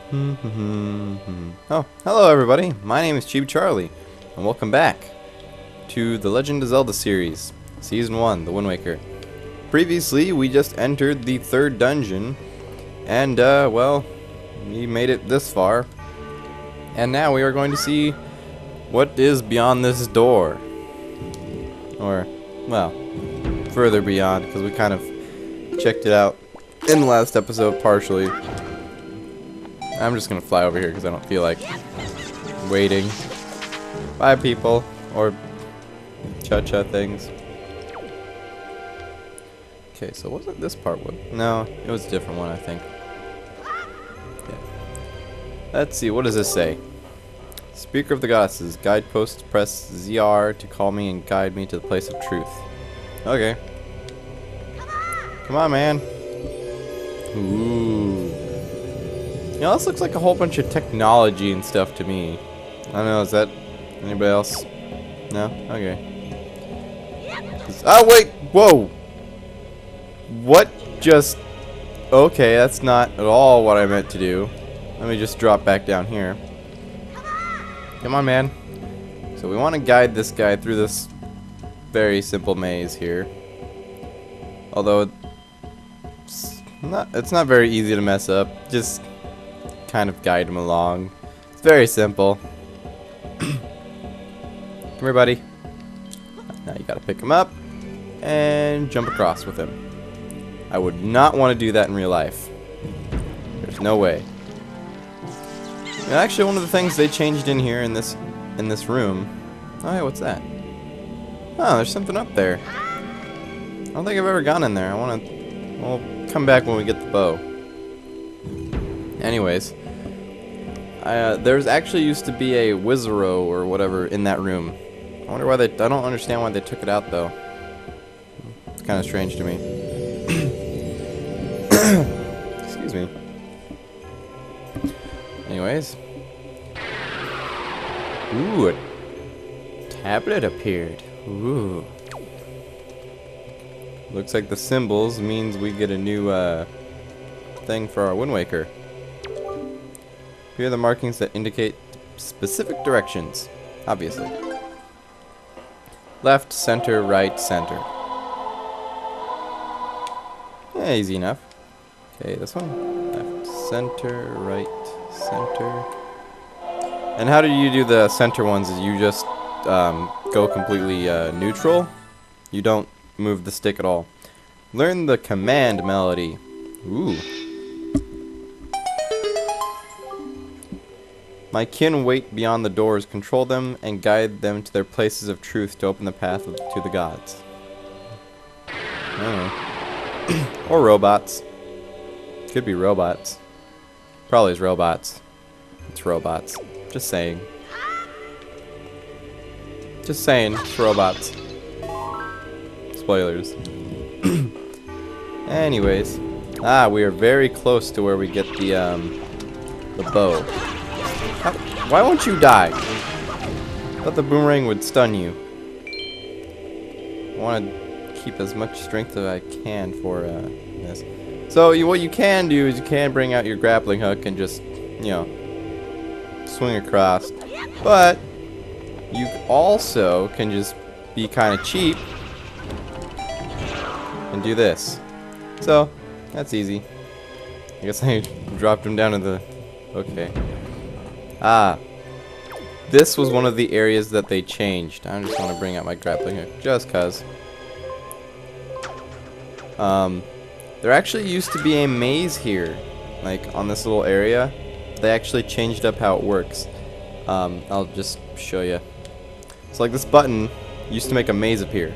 Oh, hello everybody. My name is Chibi Charlie, and welcome back to the Legend of Zelda series, Season 1, The Wind Waker. Previously, we just entered the third dungeon, and, well, we made it this far. And now we are going to see what is beyond this door. Or, well, further beyond, because we kind of checked it out in the last episode partially. I'm just gonna fly over here because I don't feel like waiting. Bye, people. Or cha-cha things. Okay, so wasn't this part one? No, it was a different one, I think. Yeah. Let's see, what does this say? Speaker of the Goddesses. Guideposts, press ZR to call me and guide me to the place of truth. Okay. Come on, man. Ooh. You know, this looks like a whole bunch of technology and stuff to me. I don't know, is that anybody else? No? Okay. Oh, wait! Whoa! What just... Okay, that's not at all what I meant to do. Let me just drop back down here. Come on, man. So we want to guide this guy through this very simple maze here. Although it's not very easy to mess up. Just kind of guide him along. It's very simple. Come here, buddy. Now you gotta pick him up and jump across with him. I would not want to do that in real life. There's no way. And actually, one of the things they changed in here in this room. Oh, hey, what's that? Oh, there's something up there. I don't think I've ever gone in there. I want to. We'll come back when we get the bow. Anyways, there's actually used to be a Wizaro or whatever in that room. I wonder why they. I don't understand why they took it out though. It's kind of strange to me. Excuse me. Anyways. Ooh, a tablet appeared. Ooh. Looks like the symbols means we get a new thing for our Wind Waker. Here are the markings that indicate specific directions. Obviously. Left, center, right, center. Yeah, easy enough. Okay, this one. Left, center, right, center. And how do you do the center ones? Is you just go completely neutral? You don't move the stick at all. Learn the command melody. Ooh. My kin wait beyond the doors, control them, and guide them to their places of truth to open the path to the gods. I don't know. Or robots. Could be robots. Probably is robots. It's robots. Just saying. Just saying, it's robots. Spoilers. Anyways. Ah, we are very close to where we get the bow. Why won't you die? I thought the boomerang would stun you. I want to keep as much strength as I can for this. So what you can do is you can bring out your grappling hook and just, you know, swing across. But you also can just be kind of cheap and do this. So that's easy. I guess I dropped him down to the... Okay. Ah. This was one of the areas that they changed. I just want to bring out my grappling hook just cuz. There actually used to be a maze here. Like on this little area. They actually changed up how it works. I'll just show you. So like this button used to make a maze appear.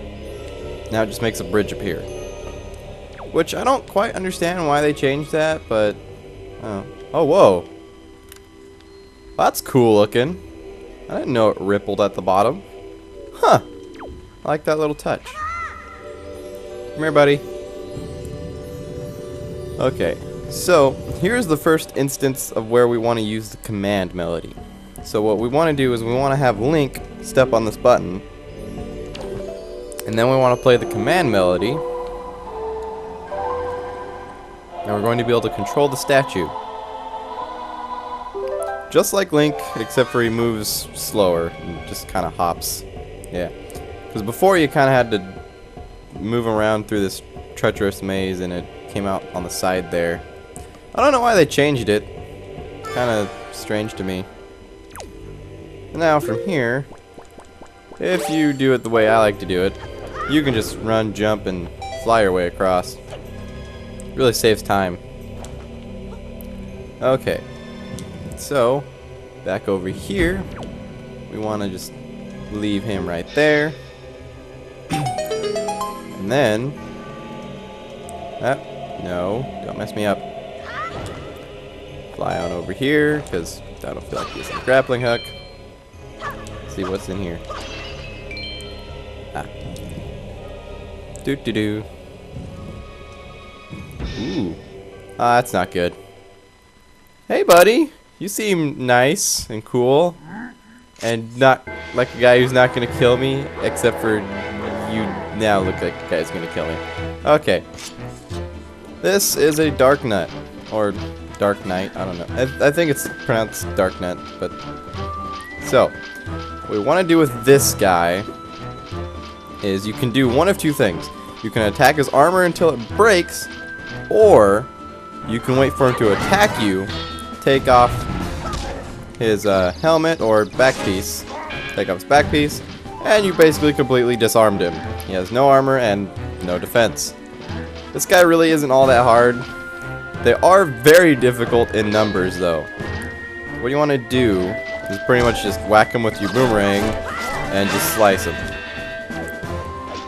Now it just makes a bridge appear. Which I don't quite understand why they changed that, but... Oh, whoa. That's cool looking. I didn't know it rippled at the bottom. Huh. I like that little touch. Come here, buddy. Okay. So, here's the first instance of where we want to use the command melody. So what we want to do is we want to have Link step on this button. And then we want to play the command melody. And we're going to be able to control the statue. just like Link, except for he moves slower and just kind of hops. Yeah, because before you kind of had to move around through this treacherous maze, and it came out on the side there. I don't know why they changed it. Kind of strange to me. Now from here, if you do it the way I like to do it, you can just run, jump, and fly your way across. Really saves time. Okay, so back over here, we want to just leave him right there, and then no, don't mess me up. Fly on over here because I don't feel like using a grappling hook. See what's in here. Doo doo doo. Ooh. That's not good. Hey buddy, you seem nice and cool. And not like a guy who's not gonna kill me, except for you now look like a guy's gonna kill me. Okay. This is a dark nut. Or dark knight, I don't know. I think it's pronounced dark nut, but so what we want to do with this guy is you can do one of two things. You can attack his armor until it breaks, or you can wait for him to attack you, take off his helmet or back piece, take off his back piece, and you basically completely disarmed him. He has no armor and no defense. This guy really isn't all that hard. They are very difficult in numbers though. What you want to do is pretty much just whack him with your boomerang and just slice him.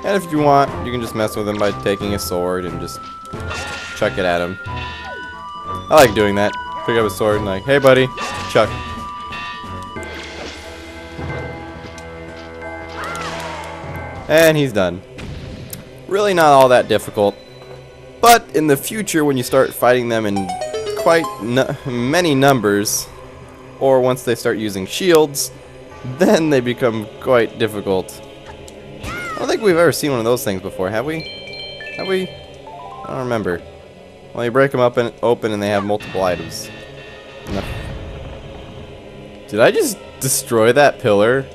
And if you want, you can just mess with him by taking a sword and just chuck it at him. I like doing that. Pick up a sword and like, hey buddy, chuck. And he's done. Really not all that difficult. But in the future, when you start fighting them in quite many numbers, or once they start using shields, then they become quite difficult. I don't think we've ever seen one of those things before, have we? Have we? I don't remember. Well, you break them up and open and they have multiple items. No. Did I just destroy that pillar?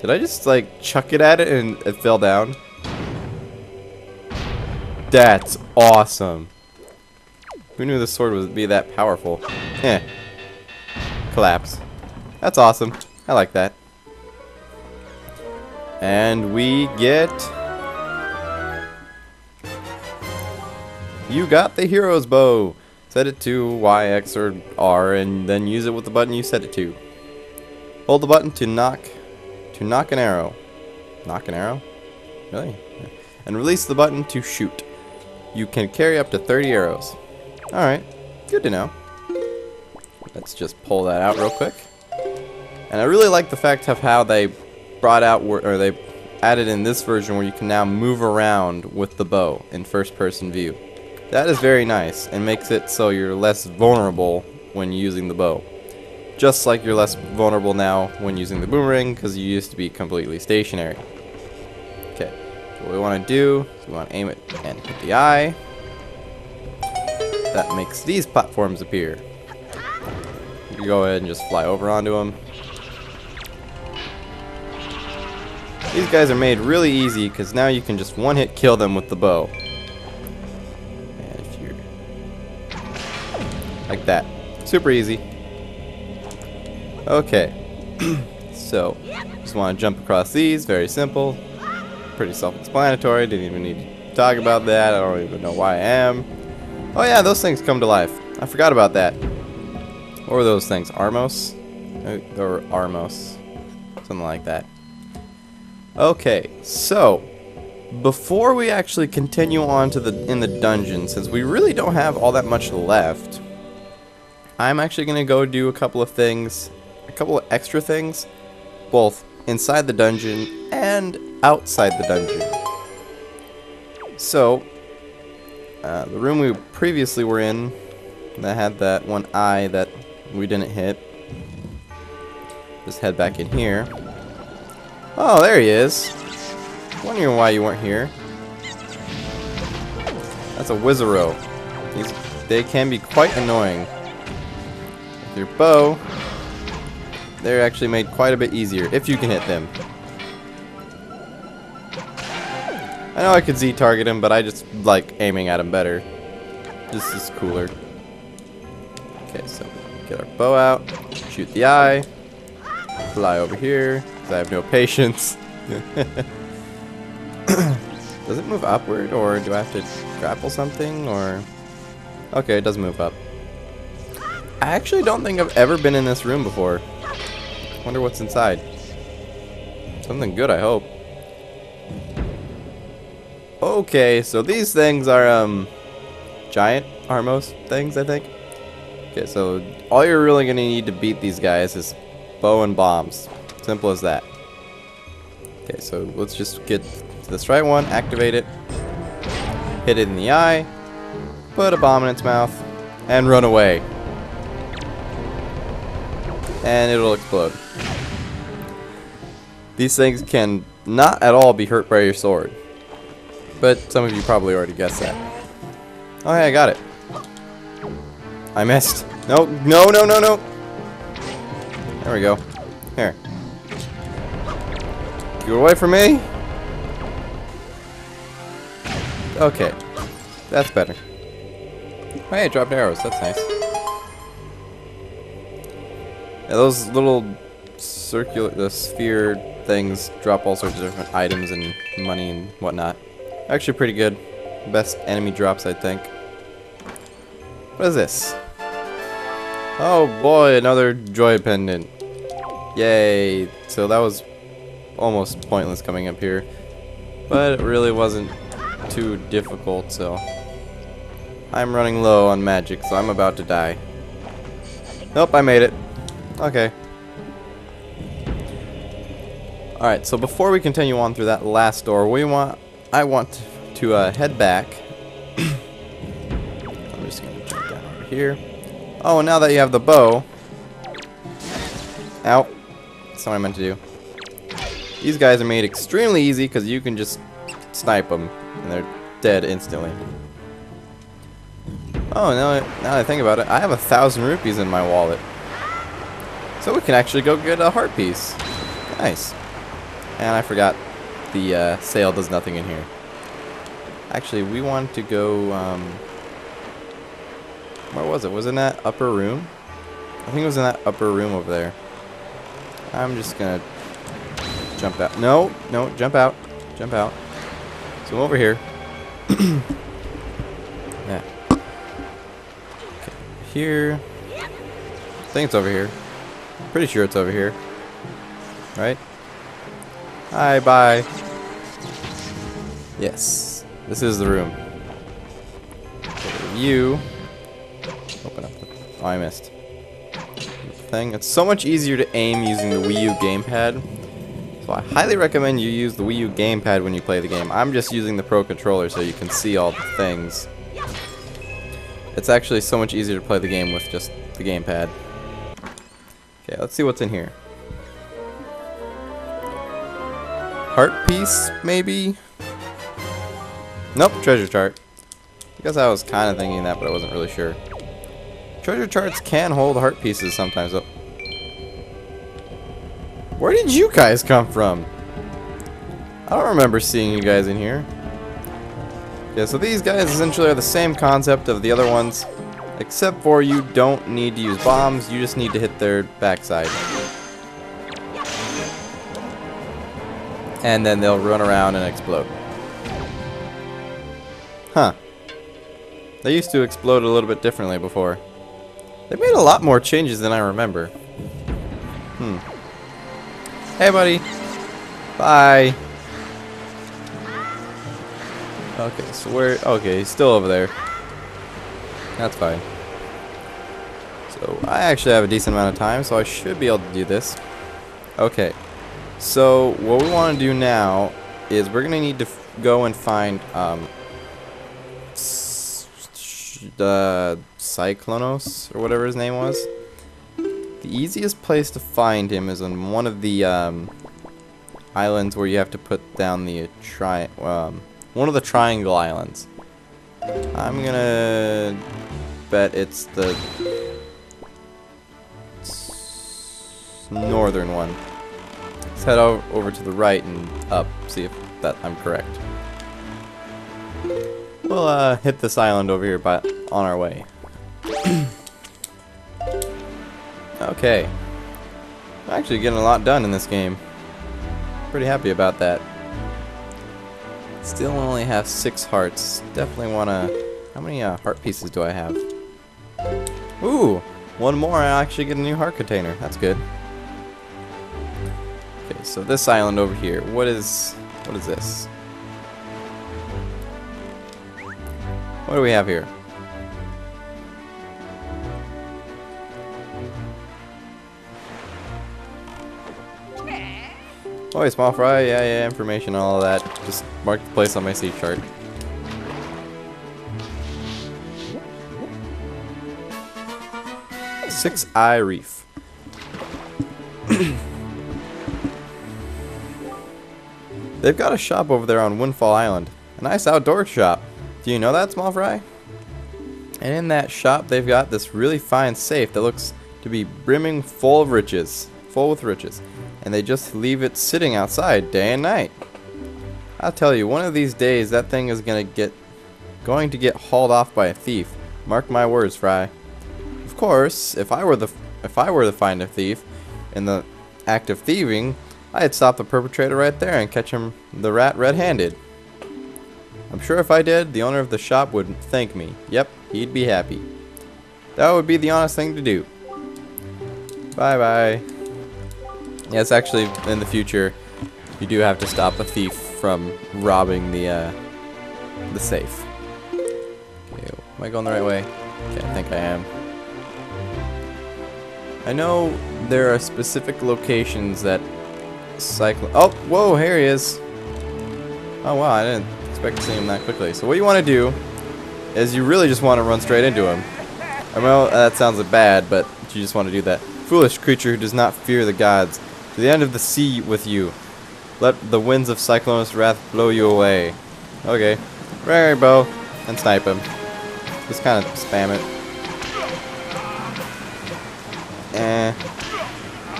Did I just, like, chuck it at it and it fell down? That's awesome. Who knew the sword would be that powerful? Eh. Collapse. That's awesome. I like that. And we get... You got the hero's bow. Set it to Y, X, or R, and then use it with the button you set it to. Hold the button to knock an arrow. Knock an arrow? Really? Yeah. And release the button to shoot. You can carry up to 30 arrows. Alright, good to know. Let's just pull that out real quick. And I really like the fact of how they brought out, or they added in this version where you can now move around with the bow in first person view. That is very nice and makes it so you're less vulnerable when using the bow. Just like you're less vulnerable now when using the boomerang because you used to be completely stationary. Okay. What we want to do is we want to aim it and hit the eye. That makes these platforms appear. You go ahead and just fly over onto them. These guys are made really easy because now you can just one-hit kill them with the bow. And if you're like that, super easy. Okay, so just want to jump across these. Very simple. Pretty self-explanatory, didn't even need to talk about that. I don't even know why I am. Oh yeah, those things come to life. I forgot about that. What were those things? Armos? Or Armos. Something like that. Okay, so before we actually continue on to in the dungeon, since we really don't have all that much left, I'm actually gonna go do a couple of things, a couple of extra things, both inside the dungeon and outside the dungeon. So, the room we previously were in that had that one eye that we didn't hit. Just head back in here. Oh, there he is. Wondering why you weren't here. That's a Wizaro. They can be quite annoying. Your bow, they're actually made quite a bit easier if you can hit them. I know I could Z target him, but I just like aiming at him better. This is cooler. Okay, so get our bow out, shoot the eye, fly over here, because I have no patience. Does it move upward, or do I have to grapple something, or... Okay, it does move up. I actually don't think I've ever been in this room before. Wonder what's inside. Something good, I hope. Okay, so these things are, giant Armos things, I think. Okay, so all you're really gonna need to beat these guys is bow and bombs. Simple as that. Okay, so let's just get to this right one, activate it, hit it in the eye, put a bomb in its mouth, and run away. And it'll explode. These things can not at all be hurt by your sword. But some of you probably already guessed that. Oh hey, I got it. I missed. No, no, no, no, no. There we go. Here. Get away from me. Okay. That's better. Oh, hey, I dropped arrows. That's nice. Yeah, those little the sphere things drop all sorts of different items and money and whatnot. Actually pretty good. Best enemy drops, I think. What is this? Oh boy, another joy pendant. Yay. So that was almost pointless coming up here. But it really wasn't too difficult, so... I'm running low on magic, so I'm about to die. Nope, I made it. Okay. Alright, so before we continue on through that last door, I want to head back. I'm just going to jump down over here. Oh, now that you have the bow... Ow. That's not what I meant to do. These guys are made extremely easy because you can just snipe them and they're dead instantly. Oh, now that I think about it, I have 1,000 rupees in my wallet. So we can actually go get a heart piece. Nice. And I forgot the sale does nothing in here. Actually, we want to go, where was it? Was it in that upper room? I think it was in that upper room over there. I'm just gonna jump out. No, no, jump out. Jump out. So over here. Yeah. Okay, here. I think it's over here. Pretty sure it's over here. Right? Hi, bye. Yes. This is the room. You. Open up the... Oh, I missed. Thing. It's so much easier to aim using the Wii U gamepad. So I highly recommend you use the Wii U gamepad when you play the game. I'm just using the Pro Controller so you can see all the things. It's actually so much easier to play the game with just the gamepad. Okay, let's see what's in here. Heart piece, maybe? Nope, treasure chart. I guess I was kind of thinking that, but I wasn't really sure. Treasure charts can hold heart pieces sometimes. Oh. Where did you guys come from? I don't remember seeing you guys in here. Yeah, so these guys essentially are the same concept of the other ones, except for you don't need to use bombs, you just need to hit their backside. And then they'll run around and explode. Huh. They used to explode a little bit differently before. They made a lot more changes than I remember. Hey, buddy. Bye. Okay, so where... Okay, he's still over there. That's fine. So, I actually have a decent amount of time, so I should be able to do this. Okay. So, what we want to do now is we're going to need to go and find, the Cyclonos, or whatever his name was. The easiest place to find him is on one of the islands where you have to put down the one of the triangle islands. I'm gonna bet it's the northern one. Let's head over to the right and up, see if I'm correct. We'll hit this island over here on our way. Okay. I'm actually getting a lot done in this game. Pretty happy about that. Still only have 6 hearts. Definitely wanna... How many heart pieces do I have? Ooh! One more, I actually get a new heart container. That's good. Okay, so this island over here. What is this? What do we have here? Oh, small fry, yeah, information, all of that. Just mark the place on my sea chart. Six-Eye Reef. They've got a shop over there on Windfall Island. A nice outdoor shop. Do you know that, small fry? And in that shop, they've got this really fine safe that looks to be brimming full of riches. Full with riches. And they just leave it sitting outside day and night. I'll tell you, one of these days that thing is going to get hauled off by a thief. Mark my words, Fry. Of course, if I were to find a thief in the act of thieving, I'd stop the perpetrator right there and catch him the rat red-handed. I'm sure if I did, the owner of the shop would thank me. Yep, he'd be happy. That would be the honest thing to do. Bye-bye. Yes, actually, in the future, you do have to stop a thief from robbing the safe. Okay, am I going the right way? Okay, I think I am. I know there are specific locations that Oh, whoa, here he is. Oh, wow, I didn't expect to see him that quickly. So what you want to do is you really just want to run straight into him. Well, that sounds bad, but you just want to do that. Foolish creature who does not fear the gods. To the end of the sea with you. Let the winds of Cyclonus' wrath blow you away. Okay. Rare bow. And snipe him. Just kind of spam it.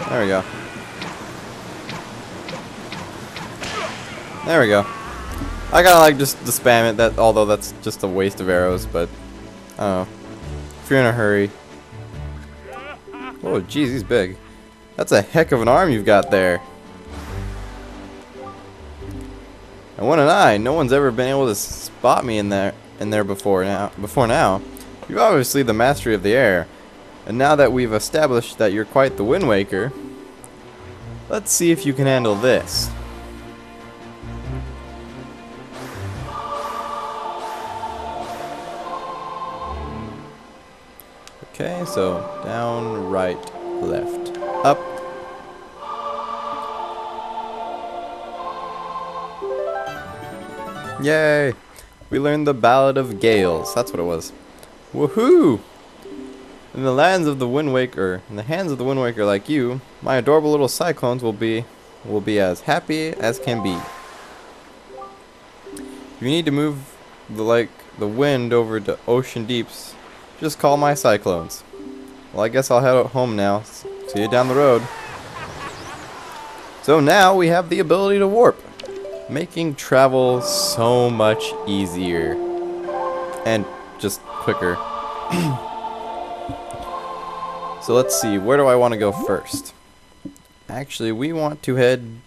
There we go. There we go. I kinda like just to spam it, although that's just a waste of arrows, but I don't know. If you're in a hurry. Oh, geez, he's big. That's a heck of an arm you've got there. And what an eye! No one's ever been able to spot me in there before now. You've obviously the mastery of the air. And now that we've established that you're quite the Wind Waker, let's see if you can handle this. Okay, so down, right, left, up. Yay! We learned the Ballad of Gales. That's what it was. Woohoo! In the hands of the Wind Waker like you, my adorable little cyclones will be as happy as can be. If you need to move the wind over to ocean deeps, just call my cyclones. Well, I guess I'll head home now. See you down the road. So now we have the ability to warp, making travel so much easier and just quicker. So let's see, where do I want to go first? Actually, we want to head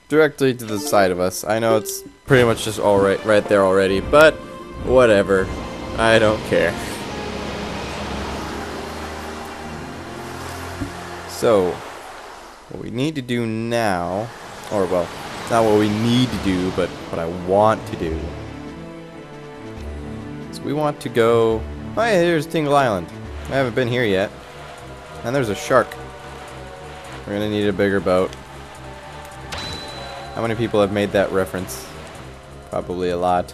directly to the side of us. I know it's pretty much just all right there already, but whatever. I don't care. So, what we need to do now, or well, not what we need to do, but what I want to do. So we want to go... Oh yeah, here's Tingle Island. I haven't been here yet. And there's a shark. We're gonna need a bigger boat. How many people have made that reference? Probably a lot.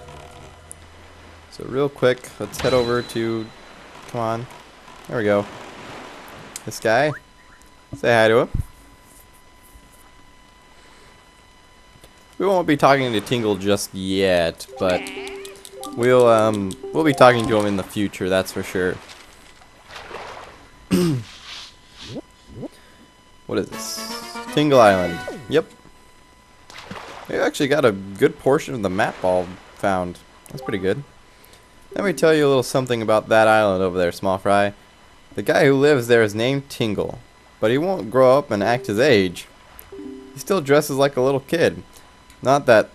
So real quick, let's head over to... Come on. There we go. This guy. Say hi to him. We won't be talking to Tingle just yet, but we'll be talking to him in the future, that's for sure. What is this? Tingle Island. Yep. We actually got a good portion of the map all found. That's pretty good. Let me tell you a little something about that island over there, Small Fry. The guy who lives there is named Tingle, but he won't grow up and act his age. He still dresses like a little kid. Not that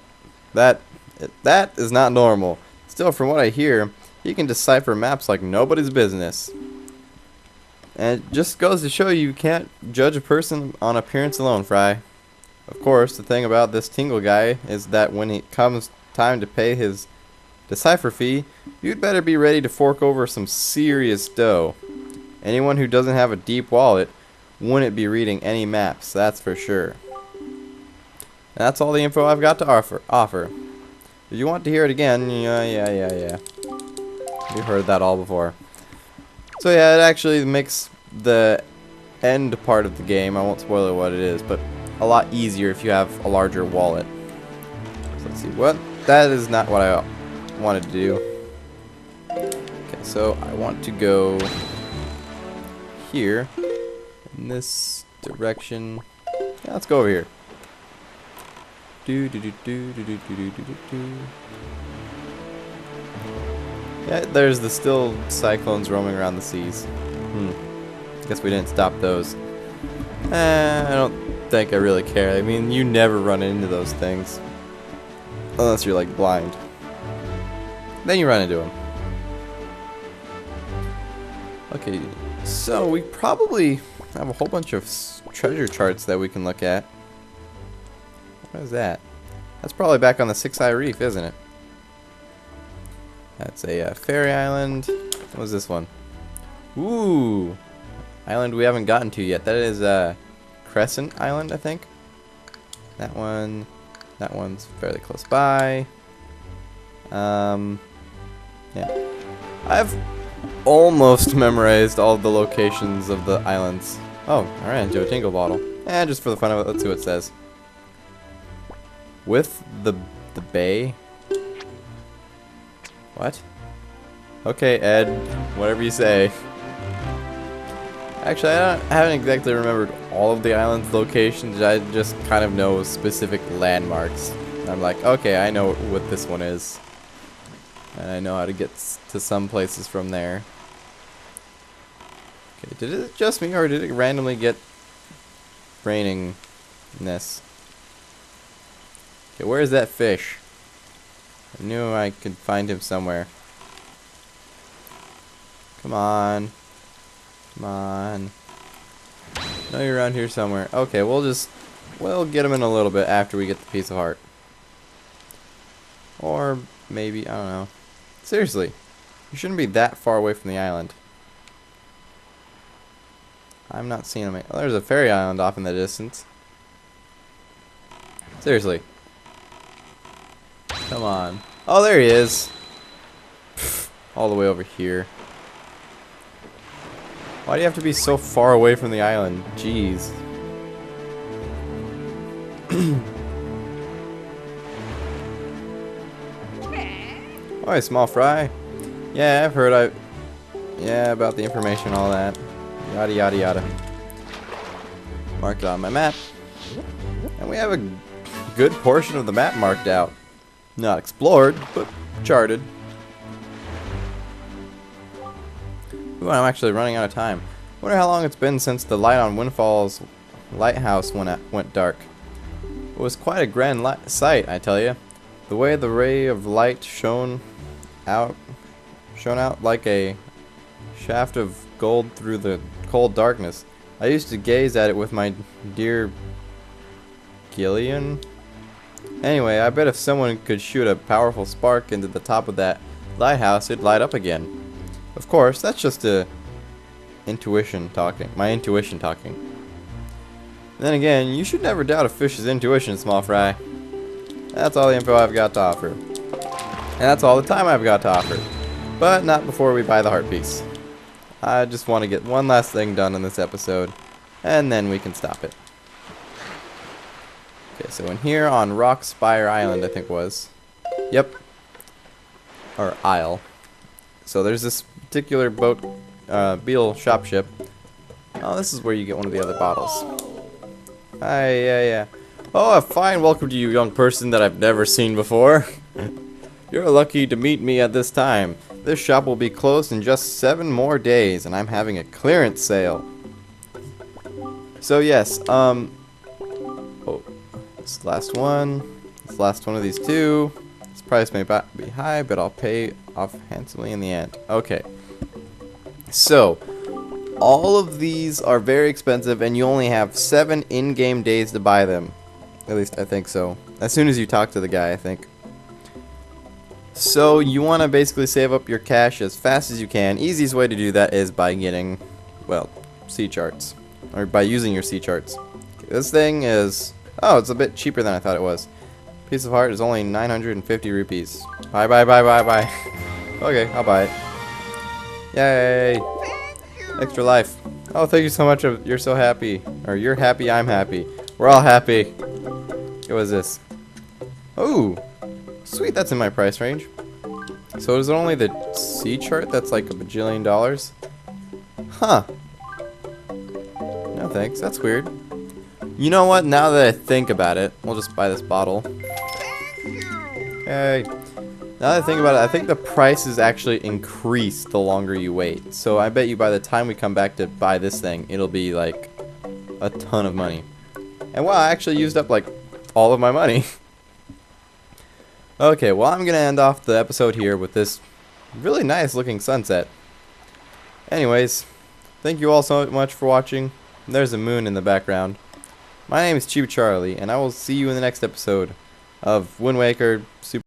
is not normal. Still, from what I hear, he can decipher maps like nobody's business. And it just goes to show you can't judge a person on appearance alone, Fry. Of course, the thing about this Tingle guy is that when it comes time to pay his decipher fee, you'd better be ready to fork over some serious dough. Anyone who doesn't have a deep wallet wouldn't be reading any maps, that's for sure. And that's all the info I've got to offer. If you want to hear it again, yeah. You've heard that all before. So yeah, it actually makes the end part of the game, I won't spoil what it is, but a lot easier if you have a larger wallet. So let's see, what? That is not what I wanted to do. Okay, so I want to go here, in this direction. Yeah, let's go over here. Yeah, there's the still cyclones roaming around the seas. Guess we didn't stop those. I don't think I really care. I mean, you never run into those things. Unless you're like blind. Then you run into them. Okay, so we probably have a whole bunch of treasure charts that we can look at. What is that? That's probably back on the Six Eye Reef, isn't it? That's a fairy island. What was this one? Ooh! Island we haven't gotten to yet. That is Crescent Island, I think. That one's fairly close by. Yeah. I've almost memorized all the locations of the islands. Oh, I ran into a Tingle bottle. Just for the fun of it, let's see what it says. With the bay. What? Okay, Ed. Whatever you say. Actually, I haven't exactly remembered all of the island's locations. I just kind of know specific landmarks. I'm like, okay, I know what this one is. And I know how to get to some places from there. Okay, did it just me, or did it randomly get rainingness? Okay, where is that fish? I knew I could find him somewhere. Come on. Come on. I know you're around here somewhere. Okay, we'll get him in a little bit after we get the piece of heart. Or maybe, I don't know. Seriously, you shouldn't be that far away from the island. I'm not seeing him. Oh, there's a fairy island off in the distance. Seriously. Come on. Oh, there he is. Pfft, all the way over here. Why do you have to be so far away from the island? Jeez. Oi, Small Fry. Yeah, I've heard yeah, about the information, all that. Yada yada yada. Marked it on my map. And we have a good portion of the map marked out. Not explored, but charted. Ooh, I'm actually running out of time. Wonder how long it's been since the light on Windfall's lighthouse went dark. It was quite a grand sight, I tell you. The way the ray of light shone out like a shaft of gold through the cold darkness. I used to gaze at it with my dear Gillian. Anyway, I bet if someone could shoot a powerful spark into the top of that lighthouse, it'd light up again. Of course, that's just my intuition talking. Then again, you should never doubt a fish's intuition, Small Fry. That's all the info I've got to offer. And that's all the time I've got to offer. But not before we buy the heart piece. I just want to get one last thing done in this episode, and then we can stop it. Okay, so in here on Rock Spire Island, I think it was. Yep. Or Isle. So there's this particular boat, beetle shop ship. Oh, this is where you get one of the other bottles. Hi, yeah. Oh, a fine welcome to you, young person that I've never seen before. You're lucky to meet me at this time. This shop will be closed in just 7 more days, and I'm having a clearance sale. So yes, oh, this last one. This last one of these two. This price may be high, but I'll pay off handsomely in the end. Okay. So, all of these are very expensive, and you only have 7 in-game days to buy them. At least I think so. As soon as you talk to the guy, I think. So you want to basically save up your cash as fast as you can. Easiest way to do that is by getting, well, sea charts. Or by using your sea charts. This thing is, oh, it's a bit cheaper than I thought it was. Piece of heart is only 950 rupees. Bye. Okay, I'll buy it. Yay! Extra life. Oh, thank you so much. You're so happy. Or you're happy, I'm happy. We're all happy. What was this? Oh! Sweet, that's in my price range. So is it only the sea chart that's like a bajillion dollars? Huh. No thanks, that's weird. You know what, now that I think about it, we'll just buy this bottle. Hey. Now that I think about it, I think the prices actually increase the longer you wait. So I bet you by the time we come back to buy this thing, it'll be like a ton of money. And wow, I actually used up like all of my money. Okay, well I'm going to end off the episode here with this really nice looking sunset. Anyways, thank you all so much for watching. There's a moon in the background. My name is Chibi Charlie, and I will see you in the next episode of Wind Waker Super